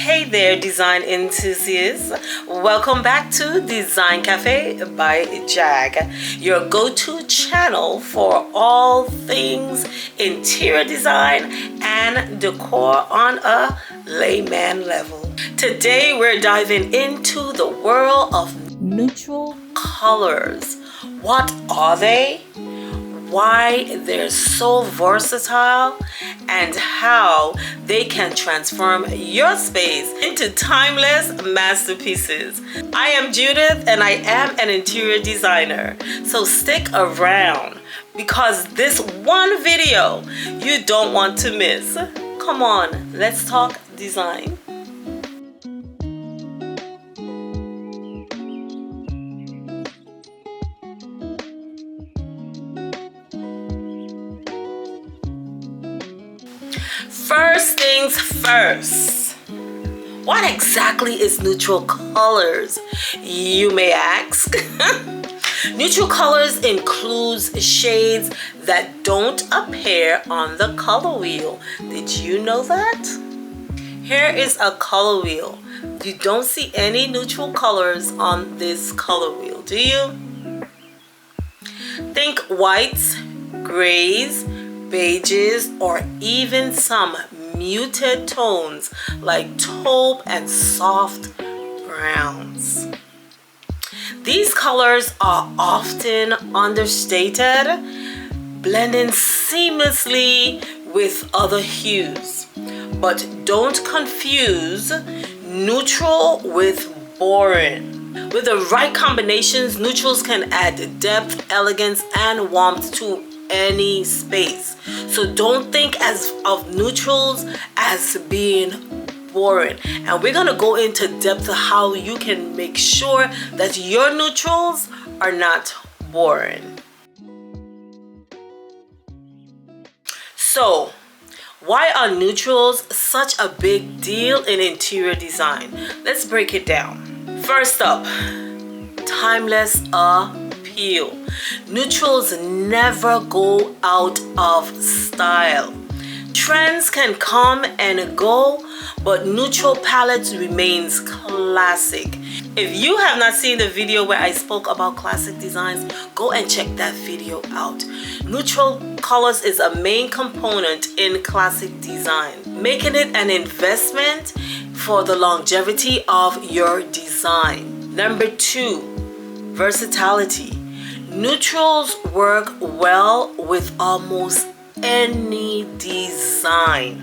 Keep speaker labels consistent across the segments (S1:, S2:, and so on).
S1: Hey there, design enthusiasts. Welcome back to Design Cafe by Jag, your go-to channel for all things interior design and decor on a layman level. Today we're diving into the world of neutral colors. What are they? Why they're so versatile, and how they can transform your space into timeless masterpieces. I am Judith and I am an interior designer, so stick around because this one video you don't want to miss. Come on, let's talk design. First things first, what exactly is neutral colors, you may ask? Neutral colors includes shades that don't appear on the color wheel. Did you know that? Here is a color wheel. You don't see any neutral colors on this color wheel, do you? Think whites, grays, beiges, or even some muted tones like taupe and soft browns. These colors are often understated, blending seamlessly with other hues. But don't confuse neutral with boring. With the right combinations, neutrals can add depth, elegance, and warmth to any space. So don't think of neutrals as being boring, and we're gonna go into depth of how you can make sure that your neutrals are not boring. So why are neutrals such a big deal in interior design? Let's break it down. First up, timeless appeal. Neutrals never go out of style. Trends can come and go, but neutral palettes remains classic. If you have not seen the video where I spoke about classic designs, go and check that video out. Neutral colors is a main component in classic design, making it an investment for the longevity of your design. Number 2, versatility. Neutrals work well with almost any design,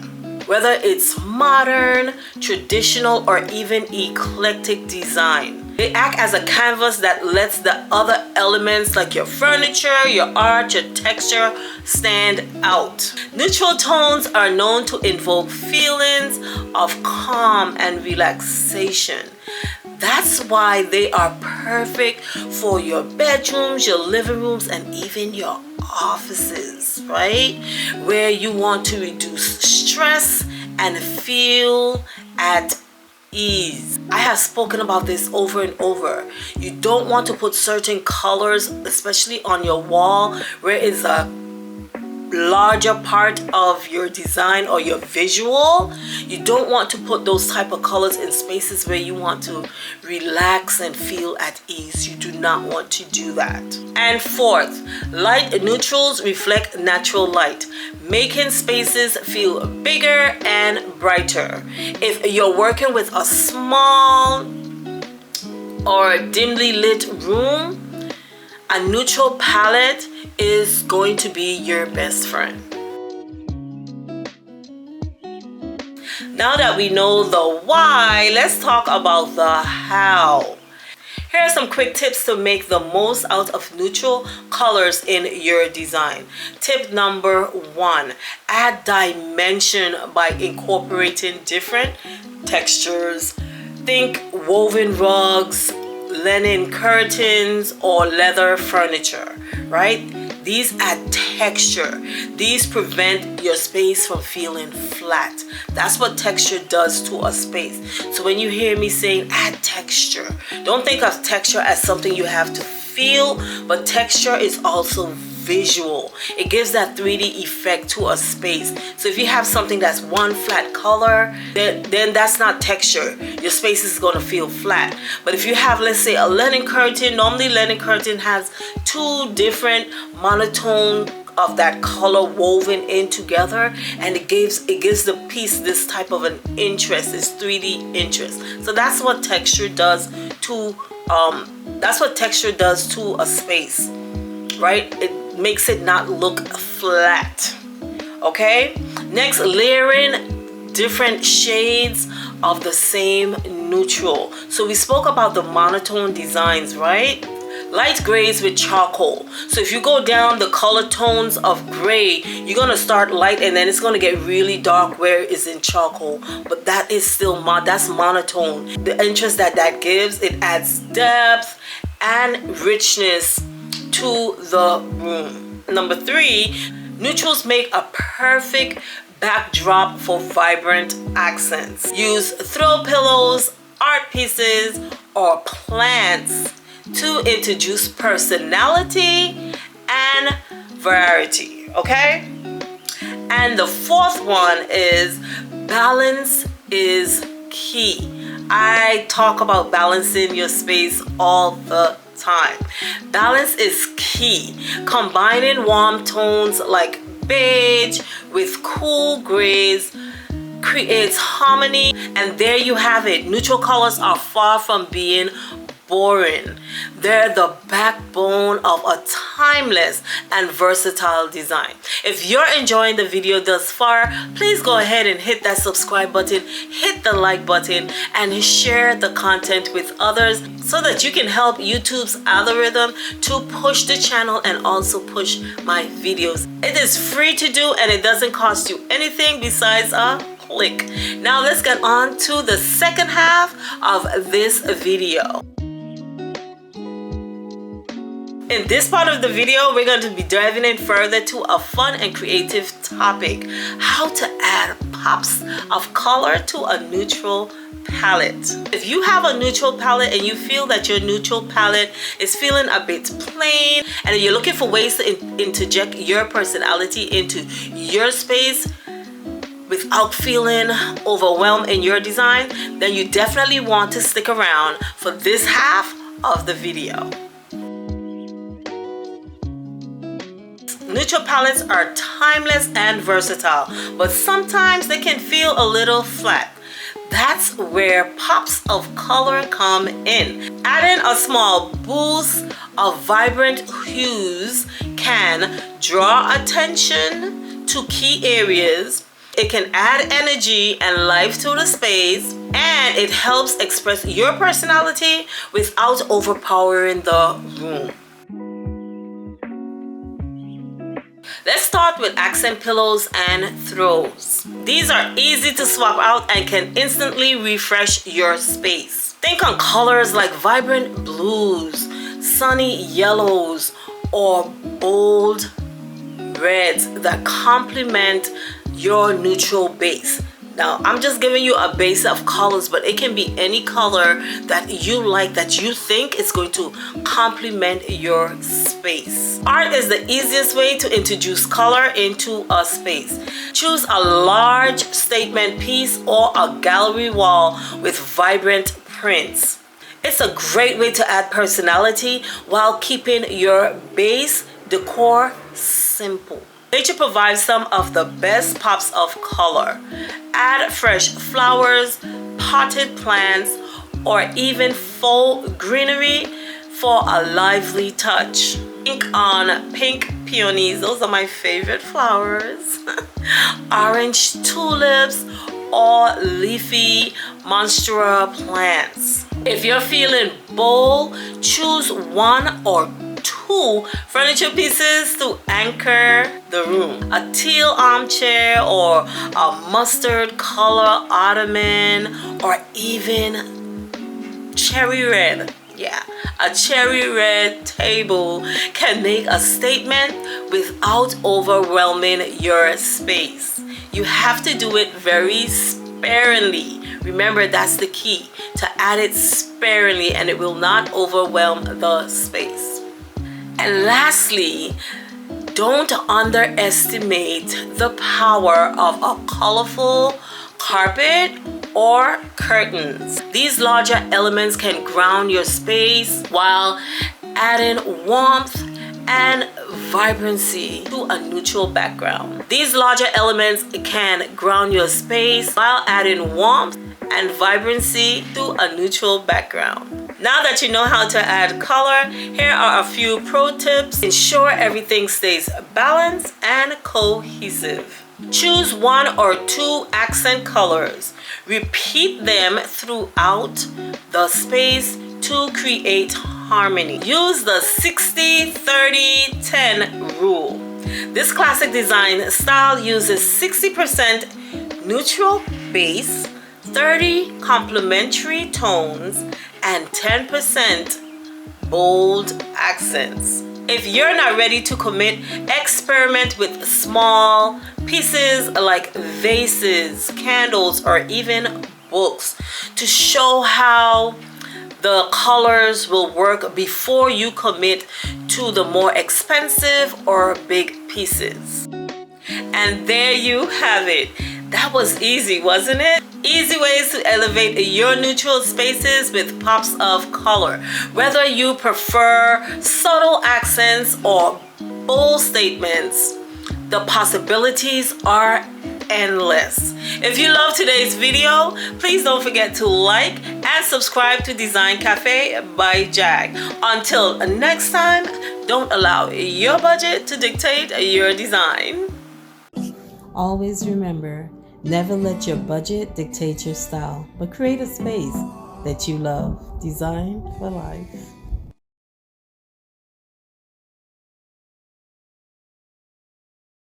S1: whether it's modern, traditional, or even eclectic design. They act as a canvas that lets the other elements like your furniture, your art, your texture stand out. Neutral tones are known to invoke feelings of calm and relaxation. That's why they are perfect for your bedrooms, your living rooms, and even your offices, right? Where you want to reduce stress and feel at ease. I have spoken about this over and over. You don't want to put certain colors, especially on your wall where it's a larger part of your design or your visual. You don't want to put those type of colors in spaces where you want to relax and feel at ease. You do not want to do that. And fourth, light neutrals reflect natural light, making spaces feel bigger and brighter. If you're working with a small or dimly lit room, a neutral palette is going to be your best friend. Now that we know the why, let's talk about the how. Here are some quick tips to make the most out of neutral colors in your design. Tip number 1, add dimension by incorporating different textures. Think woven rugs, linen curtains, or leather furniture, right? These add texture. These prevent your space from feeling flat. That's what texture does to a space. So when you hear me saying add texture, don't think of texture as something you have to feel, but texture is also visual. It gives that 3D effect to a space. So if you have something that's one flat color, then that's not texture. Your space is going to feel flat. But if you have, let's say, a linen curtain, normally linen curtain has two different monotone of that color woven in together, and it gives the piece this type of an interest, this 3D interest. So that's what texture does to a space, right? It makes it not look flat. Okay, next, layering different shades of the same neutral. So we spoke about the monotone designs, right? Light grays with charcoal. So if you go down the color tones of gray, you're gonna start light and then it's gonna get really dark where it's in charcoal. But that is still that's monotone. The interest that gives, it adds depth and richness to the room. Number 3, neutrals make a perfect backdrop for vibrant accents. Use throw pillows, art pieces, or plants to introduce personality and variety, okay? And the 4th one is balance is key. I talk about balancing your space all the time. Balance is key. Combining warm tones like beige with cool grays creates harmony, and there you have it. Neutral colors are far from being boring. They're the backbone of a timeless and versatile design. If you're enjoying the video thus far, please go ahead and hit that subscribe button, hit the like button, and share the content with others so that you can help YouTube's algorithm to push the channel and also push my videos. It is free to do and it doesn't cost you anything besides a click. Now let's get on to the second half of this video. In this part of the video, we're going to be diving in further to a fun and creative topic: how to add pops of color to a neutral palette. If you have a neutral palette and you feel that your neutral palette is feeling a bit plain, and you're looking for ways to interject your personality into your space without feeling overwhelmed in your design, then you definitely want to stick around for this half of the video. Neutral palettes are timeless and versatile, but sometimes they can feel a little flat. That's where pops of color come in. Adding a small boost of vibrant hues can draw attention to key areas. It can add energy and life to the space, and it helps express your personality without overpowering the room. Let's start with accent pillows and throws. These are easy to swap out and can instantly refresh your space. Think on colors like vibrant blues, sunny yellows, or bold reds that complement your neutral base. Now, I'm just giving you a base of colors, but it can be any color that you like, that you think is going to complement your space. Art is the easiest way to introduce color into a space. Choose a large statement piece or a gallery wall with vibrant prints. It's a great way to add personality while keeping your base decor simple. Nature provides some of the best pops of color. Add fresh flowers, potted plants, or even faux greenery for a lively touch. Pink on pink peonies, those are my favorite flowers. Orange tulips or leafy monstera plants. If you're feeling bold, choose one or two furniture pieces to anchor the room. A teal armchair or a mustard color ottoman, or even cherry red. Yeah, a cherry red table can make a statement without overwhelming your space. You have to do it very sparingly. Remember, that's the key, to add it sparingly and it will not overwhelm the space. And lastly, Don't underestimate the power of a colorful carpet or curtains. These larger elements can ground your space while adding warmth and vibrancy to a neutral background. These larger elements can ground your space while adding warmth and vibrancy to a neutral background. Now that you know how to add color, here are a few pro tips. Ensure everything stays balanced and cohesive. Choose 1 or 2 accent colors. Repeat them throughout the space to create harmony. Use the 60-30-10 rule. This classic design style uses 60% neutral base, 30 complementary tones, and 10% bold accents. If you're not ready to commit, experiment with small pieces like vases, candles, or even books to show how the colors will work before you commit to the more expensive or big pieces. And there you have it. That was easy, wasn't it? Easy ways to elevate your neutral spaces with pops of color. Whether you prefer subtle accents or bold statements, the possibilities are endless. If you love today's video, please don't forget to like and subscribe to Design Cafe by Jag. Until next time, don't allow your budget to dictate your design. Always remember, never let your budget dictate your style, but create a space that you love. Design for life.